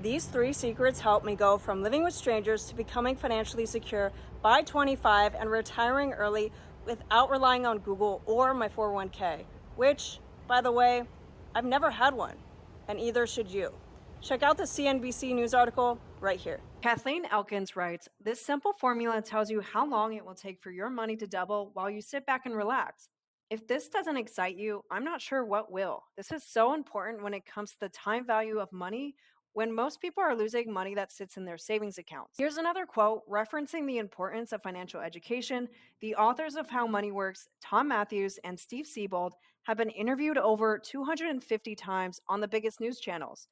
These three secrets helped me go from living with strangers to becoming financially secure by 25 and retiring early without relying on Google or my 401k, which, by the way, I've never had one, and either should you. Check out the CNBC News article right here. Kathleen Elkins writes, "This simple formula tells you how long it will take for your money to double while you sit back and relax. If this doesn't excite you, I'm not sure what will. This is so important when it comes to the time value of money when most people are losing money that sits in their savings accounts." Here's another quote referencing the importance of financial education. The authors of How Money Works, Tom Matthews and Steve Siebold, have been interviewed over 250 times on the biggest news channels.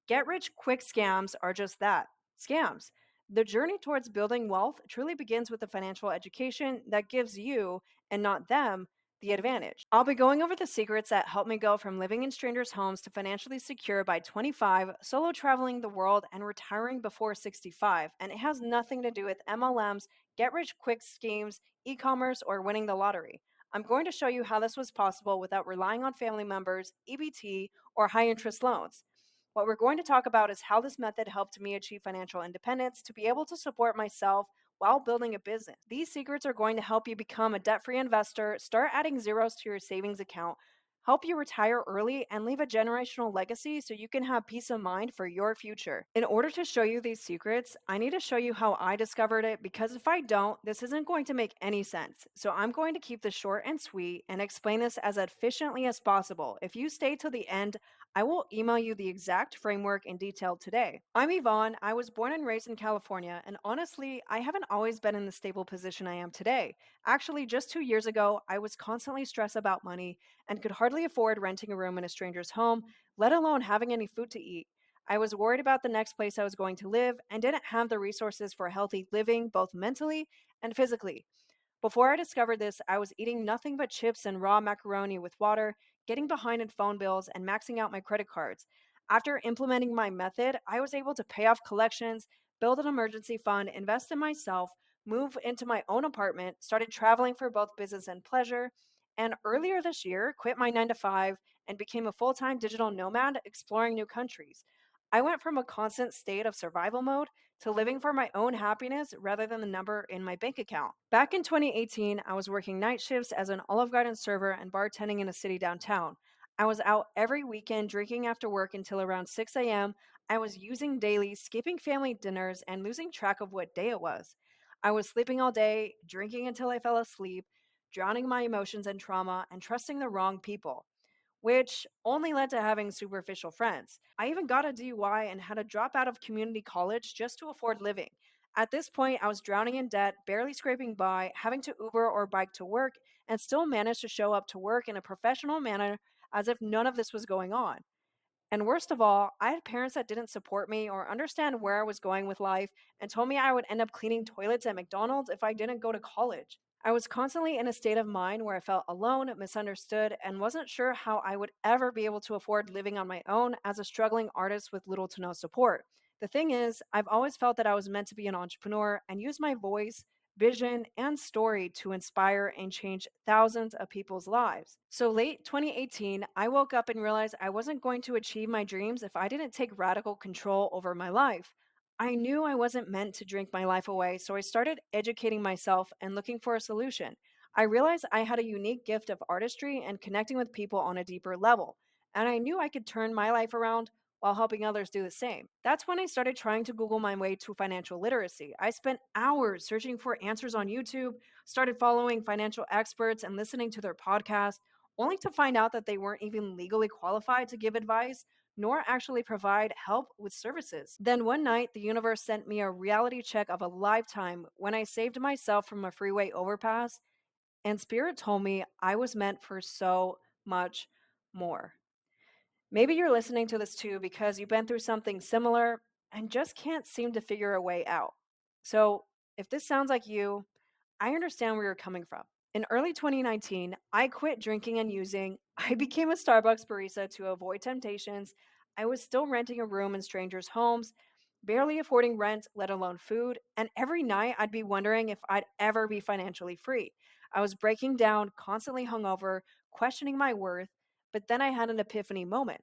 Get rich quick scams are just that, scams. The journey towards building wealth truly begins with the financial education that gives you, and not them, the advantage. I'll be going over the secrets that help me go from living in strangers' homes to financially secure by 25, solo traveling the world, and retiring before 65. And it has nothing to do with MLMs, get rich quick schemes, e commerce, or winning the lottery. I'm going to show you how this was possible without relying on family members, EBT, or high interest loans. What we're going to talk about is how this method helped me achieve financial independence to be able to support myself while building a business. These secrets are going to help you become a debt free investor, start adding zeros to your savings account, help you retire early, and leave a generational legacy so you can have peace of mind for your future. In order to show you these secrets, I need to show you how I discovered it because if I don't, this isn't going to make any sense. So I'm going to keep this short and sweet and explain this as efficiently as possible. If you stay till the end, I will email you the exact framework in detail today. I'm Yvonne. I was born and raised in California, and honestly, I haven't always been in the stable position I am today. Actually, just 2 years ago, I was constantly stressed about money and could hardly afford renting a room in a stranger's home, let alone having any food to eat. I was worried about the next place I was going to live and didn't have the resources for healthy living, both mentally and physically. Before I discovered this, I was eating nothing but chips and raw macaroni with water, getting behind in phone bills, and maxing out my credit cards. After implementing my method, I was able to pay off collections, build an emergency fund, invest in myself, move into my own apartment, started traveling for both business and pleasure, and earlier this year, quit my 9 to 5 and became a full time digital nomad exploring new countries. I went from a constant state of survival mode to living for my own happiness rather than the number in my bank account. Back in 2018, I was working night shifts as an Olive Garden server and bartending in a city downtown. I was out every weekend drinking after work until around 6 a.m. I was using daily, skipping family dinners, and losing track of what day it was. I was sleeping all day, drinking until I fell asleep, drowning my emotions and trauma, and trusting the wrong people, which only led to having superficial friends. I even got a DUI and had to drop out of community college just to afford living. At this point, I was drowning in debt, barely scraping by, having to Uber or bike to work, and still managed to show up to work in a professional manner as if none of this was going on. And worst of all, I had parents that didn't support me or understand where I was going with life and told me I would end up cleaning toilets at McDonald's if I didn't go to college. I was constantly in a state of mind where I felt alone, misunderstood, and wasn't sure how I would ever be able to afford living on my own as a struggling artist with little to no support. The thing is, I've always felt that I was meant to be an entrepreneur and use my voice, vision, and story to inspire and change thousands of people's lives. So late 2018, I woke up and realized I wasn't going to achieve my dreams if I didn't take radical control over my life. I knew I wasn't meant to drink my life away, so I started educating myself and looking for a solution. I realized I had a unique gift of artistry and connecting with people on a deeper level, and I knew I could turn my life around while helping others do the same. That's when I started trying to Google my way to financial literacy. I spent hours searching for answers on YouTube, started following financial experts and listening to their podcasts, only to find out that they weren't even legally qualified to give advice nor actually provide help with services. Then one night, the universe sent me a reality check of a lifetime when I saved myself from a freeway overpass, and Spirit told me I was meant for so much more. Maybe you're listening to this too because you've been through something similar and just can't seem to figure a way out. So, if this sounds like you, I understand where you're coming from. In early 2019, I quit drinking and using. I became a Starbucks barista to avoid temptations. I was still renting a room in strangers' homes, barely affording rent, let alone food. And every night I'd be wondering if I'd ever be financially free. I was breaking down, constantly hungover, questioning my worth. But then I had an epiphany moment.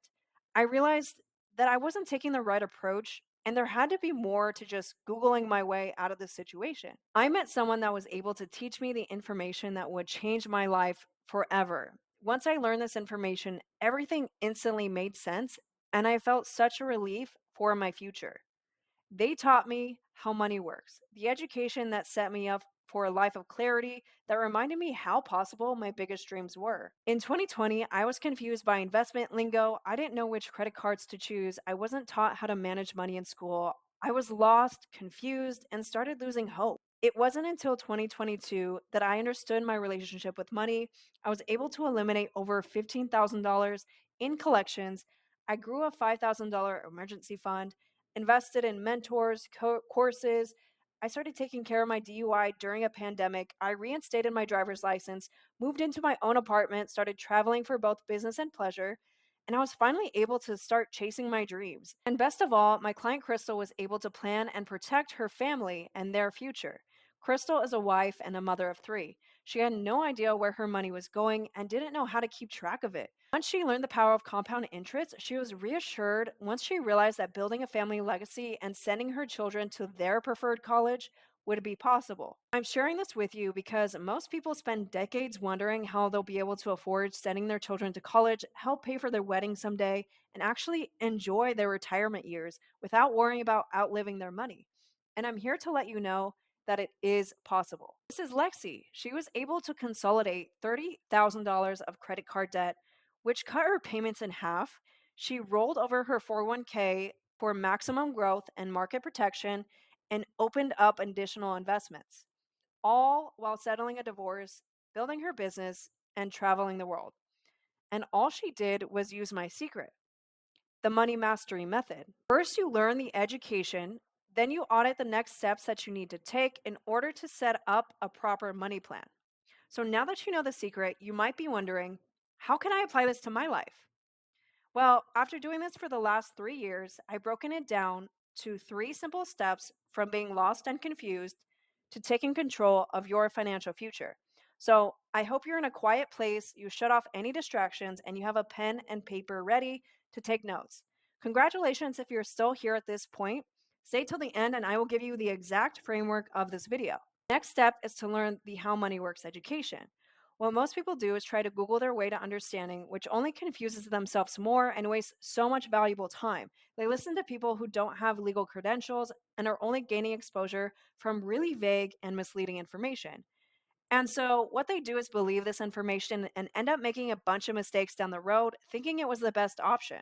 I realized that I wasn't taking the right approach. And there had to be more to just Googling my way out of this situation. I met someone that was able to teach me the information that would change my life forever. Once I learned this information, everything instantly made sense, and I felt such a relief for my future. They taught me how money works, the education that set me up for a life of clarity that reminded me how possible my biggest dreams were. In 2020, I was confused by investment lingo. I didn't know which credit cards to choose. I wasn't taught how to manage money in school. I was lost, confused, and started losing hope. It wasn't until 2022 that I understood my relationship with money. I was able to eliminate over $15,000 in collections. I grew a $5,000 emergency fund, invested in mentors, courses. I started taking care of my DUI during a pandemic. I reinstated my driver's license, moved into my own apartment, started traveling for both business and pleasure, and I was finally able to start chasing my dreams. And best of all, my client Crystal was able to plan and protect her family and their future. Crystal is a wife and a mother of three. She had no idea where her money was going and didn't know how to keep track of it. Once she learned the power of compound interest, she was reassured once she realized that building a family legacy and sending her children to their preferred college would be possible. I'm sharing this with you because most people spend decades wondering how they'll be able to afford sending their children to college, help pay for their wedding someday, and actually enjoy their retirement years without worrying about outliving their money. And I'm here to let you know that it is possible. This is Lexi. She was able to consolidate $30,000 of credit card debt, which cut her payments in half. She rolled over her 401k for maximum growth and market protection and opened up additional investments, all while settling a divorce, building her business, and traveling the world. And all she did was use my secret, the money mastery method. First, you learn the education, then you audit the next steps that you need to take in order to set up a proper money plan. So now that you know the secret, you might be wondering, how can I apply this to my life? Well, after doing this for the last 3 years, I've broken it down to three simple steps from being lost and confused to taking control of your financial future. So I hope you're in a quiet place, you shut off any distractions, and you have a pen and paper ready to take notes. Congratulations if you're still here at this point. Stay till the end, and I will give you the exact framework of this video. Next step is to learn the How Money Works education. What most people do is try to Google their way to understanding, which only confuses themselves more and wastes so much valuable time. They listen to people who don't have legal credentials and are only gaining exposure from really vague and misleading information. And so, what they do is believe this information and end up making a bunch of mistakes down the road, thinking it was the best option.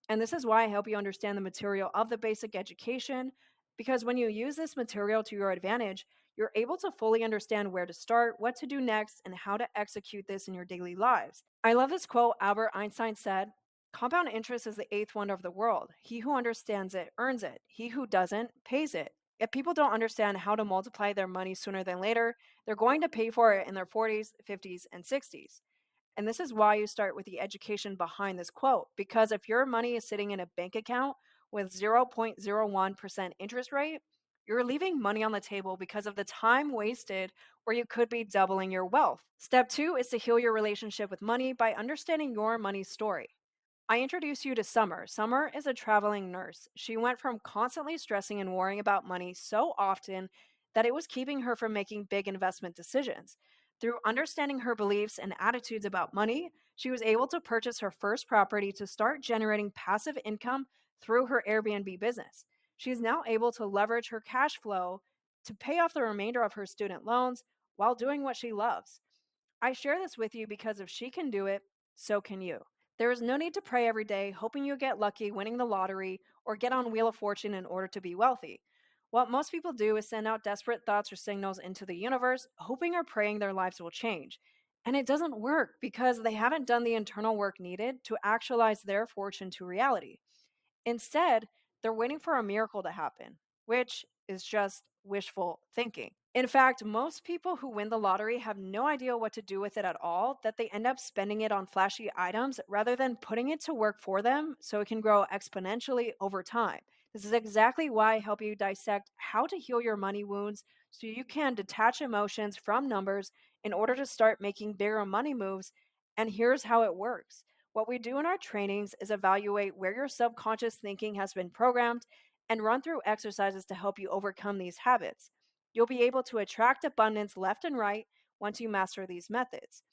And this is why I help you understand the material of the basic education, because when you use this material to your advantage, you're able to fully understand where to start, what to do next, and how to execute this in your daily lives. I love this quote Albert Einstein said: compound interest is the eighth wonder of the world. He who understands it earns it, he who doesn't pays it. If people don't understand how to multiply their money sooner than later, they're going to pay for it in their 40s, 50s, and 60s. And this is why you start with the education behind this quote. Because if your money is sitting in a bank account with 0.01% interest rate, you're leaving money on the table because of the time wasted where you could be doubling your wealth. Step two is to heal your relationship with money by understanding your money story. I introduce you to Summer. Summer is a traveling nurse. She went from constantly stressing and worrying about money so often that it was keeping her from making big investment decisions. Through understanding her beliefs and attitudes about money, she was able to purchase her first property to start generating passive income through her Airbnb business. She is now able to leverage her cash flow to pay off the remainder of her student loans while doing what she loves. I share this with you because if she can do it, so can you. There is no need to pray every day, hoping you get lucky winning the lottery or get on Wheel of Fortune in order to be wealthy. What most people do is send out desperate thoughts or signals into the universe, hoping or praying their lives will change. And it doesn't work because they haven't done the internal work needed to actualize their fortune to reality. Instead, they're waiting for a miracle to happen, which is just wishful thinking. In fact, most people who win the lottery have no idea what to do with it at all, that they end up spending it on flashy items rather than putting it to work for them so it can grow exponentially over time. This is exactly why I help you dissect how to heal your money wounds so you can detach emotions from numbers in order to start making bigger money moves. And here's how it works. What we do in our trainings is evaluate where your subconscious thinking has been programmed and run through exercises to help you overcome these habits. You'll be able to attract abundance left and right once you master these methods.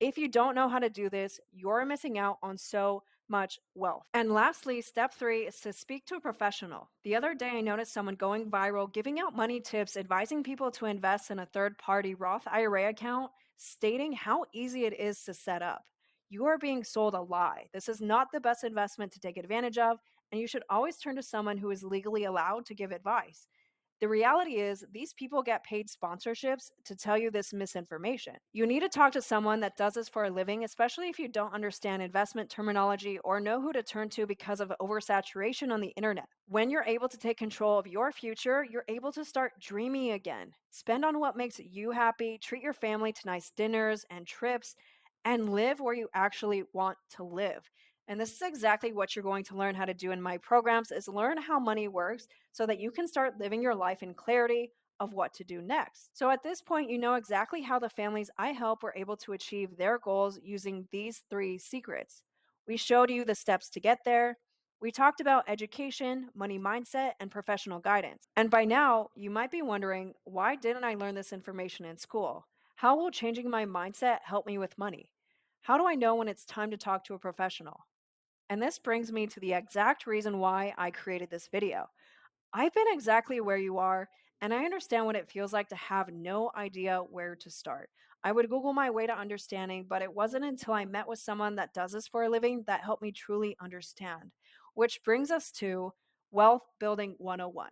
If you don't know how to do this, you're missing out on so much wealth. And lastly, step three is to speak to a professional. The other day, I noticed someone going viral giving out money tips, advising people to invest in a third party Roth IRA account, stating how easy it is to set up. You are being sold a lie. This is not the best investment to take advantage of, and you should always turn to someone who is legally allowed to give advice. The reality is, these people get paid sponsorships to tell you this misinformation. You need to talk to someone that does this for a living, especially if you don't understand investment terminology or know who to turn to because of oversaturation on the internet. When you're able to take control of your future, you're able to start dreaming again. Spend on what makes you happy, treat your family to nice dinners and trips, and live where you actually want to live. And this is exactly what you're going to learn how to do in my programs is learn how money works so that you can start living your life in clarity of what to do next. So at this point, you know exactly how the families I help were able to achieve their goals using these three secrets. We showed you the steps to get there. We talked about education, money mindset, and professional guidance. And by now, you might be wondering, why didn't I learn this information in school? How will changing my mindset help me with money? How do I know when it's time to talk to a professional? And this brings me to the exact reason why I created this video. I've been exactly where you are, and I understand what it feels like to have no idea where to start. I would Google my way to understanding, but it wasn't until I met with someone that does this for a living that helped me truly understand. Which brings us to Wealth Building 101.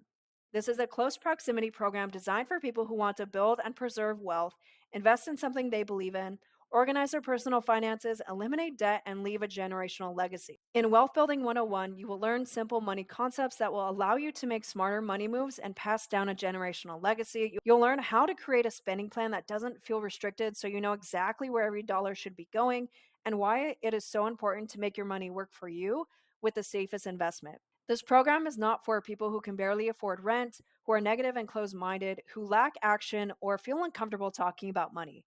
This is a close proximity program designed for people who want to build and preserve wealth, invest in something they believe in, organize their personal finances, eliminate debt, and leave a generational legacy. In Wealth Building 101, you will learn simple money concepts that will allow you to make smarter money moves and pass down a generational legacy. You'll learn how to create a spending plan that doesn't feel restricted so you know exactly where every dollar should be going and why it is so important to make your money work for you with the safest investment. This program is not for people who can barely afford rent, who are negative and closed minded, who lack action, or feel uncomfortable talking about money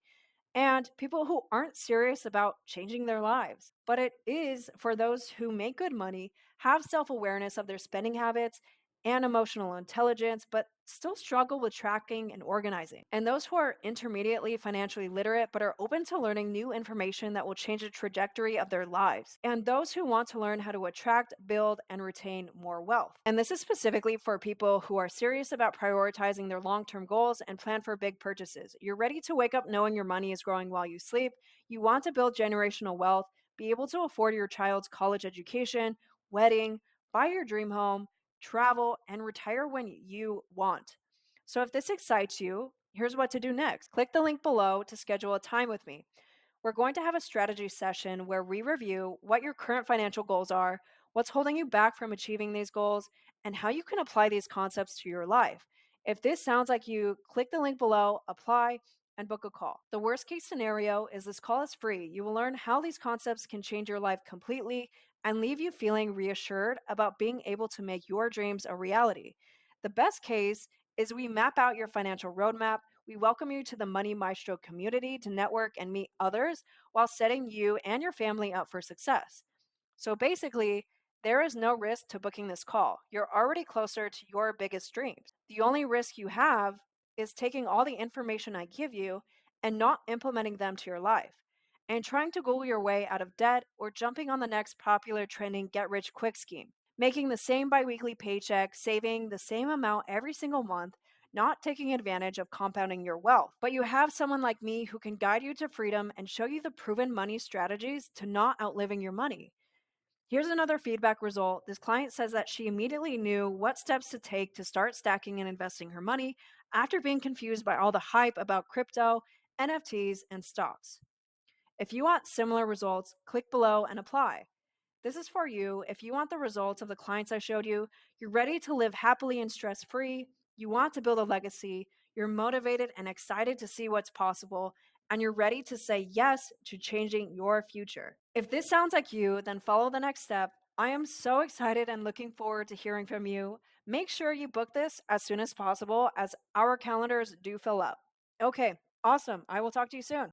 and people who aren't serious about changing their lives. But it is for those who make good money, have self awareness of their spending habits and emotional intelligence, but still struggle with tracking and organizing. And those who are intermediately financially literate, but are open to learning new information that will change the trajectory of their lives. And those who want to learn how to attract, build, and retain more wealth. And this is specifically for people who are serious about prioritizing their long term goals and plan for big purchases. You're ready to wake up knowing your money is growing while you sleep. You want to build generational wealth, be able to afford your child's college education, wedding, buy your dream home, travel, and retire when you want. So if this excites you, here's what to do next. Click the link below to schedule a time with me. We're going to have a strategy session where we review what your current financial goals are, what's holding you back from achieving these goals, and how you can apply these concepts to your life. If this sounds like you, click the link below, apply, and book a call. The worst case scenario is this call is free. You will learn how these concepts can change your life completely and leave you feeling reassured about being able to make your dreams a reality. The best case is we map out your financial roadmap. We welcome you to the Money Maestro community to network and meet others while setting you and your family up for success. So basically, there is no risk to booking this call. You're already closer to your biggest dreams. The only risk you have is taking all the information I give you and not implementing them to your life, and trying to Google your way out of debt or jumping on the next popular trending get rich quick scheme. Making the same biweekly paycheck, saving the same amount every single month, not taking advantage of compounding your wealth. But you have someone like me who can guide you to freedom and show you the proven money strategies to not outliving your money. Here's another feedback result. This client says that she immediately knew what steps to take to start stacking and investing her money after being confused by all the hype about crypto, NFTs, and stocks. If you want similar results, click below and apply. This is for you if you want the results of the clients I showed you, you're ready to live happily and stress free, you want to build a legacy, you're motivated and excited to see what's possible, and you're ready to say yes to changing your future. If this sounds like you, then follow the next step. I am so excited and looking forward to hearing from you. Make sure you book this as soon as possible as our calendars do fill up. Okay, awesome. I will talk to you soon.